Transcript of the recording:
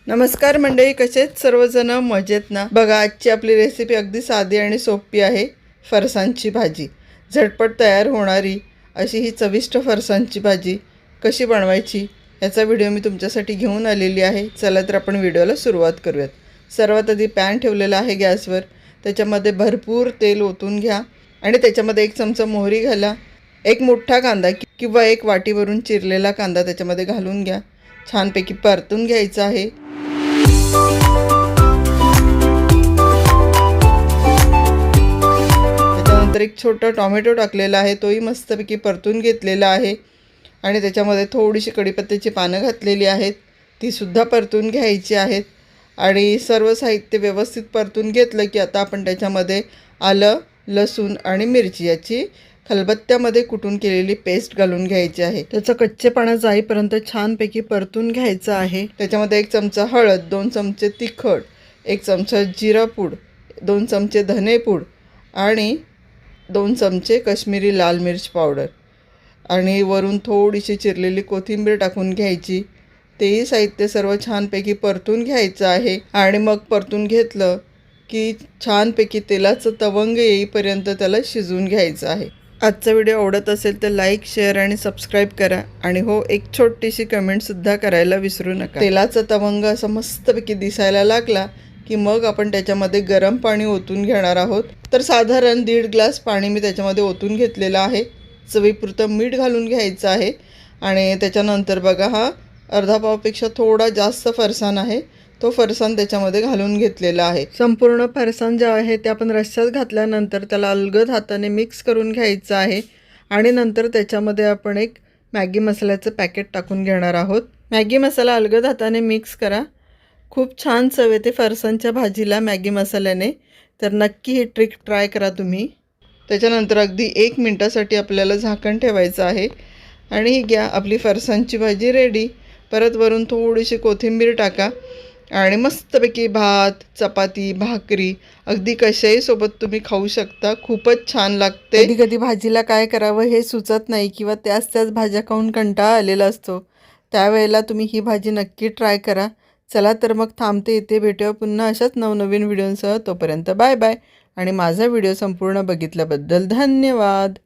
नमस्कार मंडळी, कसेत सर्वजण? मजेत ना? बघा, आजची आपली रेसिपी अगदी साधी आणि सोपी आहे. फरसांची भाजी, झटपट तयार होणारी अशी ही चविष्ट फरसांची भाजी कशी बनवायची याचा व्हिडिओ मी तुमच्यासाठी घेऊन आलेली आहे. चला तर आपण व्हिडिओला सुरुवात करूयात. सर्वात आधी पॅन ठेवलेला आहे गॅसवर. त्याच्यामध्ये भरपूर तेल ओतून घ्या आणि त्याच्यामध्ये 1 चमचा मोहरी घाला. एक मोठा कांदा किंवा 1 वाटीवरून चिरलेला कांदा त्याच्यामध्ये घालून घ्या. छानपैकी परतून घ्यायचा आहे. त्याच्यानंतर एक छोटा टोमॅटो टाकलेला आहे, तोही मस्तपैकी परतून घेतलेला आहे आणि त्याच्यामध्ये थोडीशी कढीपत्त्याची पानं घातलेली आहेत, ती सुद्धा परतून घ्यायची आहेत. आणि सर्व साहित्य व्यवस्थित परतून घेतलं की आता आपण त्याच्यामध्ये आलं, लसूण आणि मिरची याची खलबत्त्यामध्ये कुटून केलेली पेस्ट घालून घ्यायची आहे. त्याचं कच्चेपणा जाईपर्यंत छानपैकी परतून घ्यायचं आहे. त्याच्यामध्ये 1 चमचा हळद, 2 चमचे तिखट, 1 चमचा जिरा पूड, 2 चमचे धनेपूड आणि 2 चमचे काश्मीरी लाल मिर्च पावडर आणि वरून थोडीशी चिरलेली कोथिंबीर टाकून घ्यायची. तेही साहित्य सर्व छानपैकी परतून घ्यायचं आहे आणि मग परतून घेतलं की छानपैकी तेलाचं तवंग येईपर्यंत त्याला शिजवून घ्यायचं आहे. आजचा व्हिडिओ आवडत असेल तर लाईक, शेअर आणि सबस्क्राईब करा आणि हो, एक छोटीशी कमेंटसुद्धा करायला विसरू नका. तेलाचा तवंग असा मस्तपैकी दिसायला लागला की मग आपण त्याच्यामध्ये गरम पाणी ओतून घेणार आहोत. तर साधारण 1.5 ग्लास पाणी मी त्याच्यामध्ये ओतून घेतलेलं आहे. चवीपुरतं मीठ घालून घ्यायचं आहे आणि त्याच्यानंतर बघा, हा अर्धा पावपेक्षा थोडा जास्त फरसाण आहे, तो फरसाण त्याच्यामध्ये घालून घेतलेला आहे. संपूर्ण फरसाण जे आहे ते आपण रश्श्यात घातल्यानंतर त्याला अलगद हाताने मिक्स करून घ्यायचं आहे आणि नंतर त्याच्यामध्ये आपण एक मॅगी मसाल्याचं पॅकेट टाकून घेणार आहोत. मॅगी मसाला अलगद हाताने मिक्स करा. खूप छान चव येते फरसाणच्या भाजीला मॅगी मसाल्याने, तर नक्की ही ट्रिक ट्राय करा तुम्ही. त्याच्यानंतर अगदी 1 मिनटासाठी आपल्याला झाकण ठेवायचं आहे आणि ही घ्या, आपली फरसाणची भाजी रेडी. परत वरून थोडीशी कोथिंबीर टाका आणि मस्तपैकी भात, चपाती, भाकरी अगदी कशाही सोबत तुम्ही खाऊ शकता. खूपच छान लागते. कधी कधी भाजीला काय करावं हे सुचत नाही किंवा त्याच भाज्या खाऊन कंटाळा आलेला असतो, त्यावेळेला तुम्ही ही भाजी नक्की ट्राय करा. चला तर मग थांबते इथे. भेटूया पुन्हा अशाच नवनवीन व्हिडिओसह. तोपर्यंत बाय बाय आणि माझा व्हिडिओ संपूर्ण बघितल्याबद्दल धन्यवाद.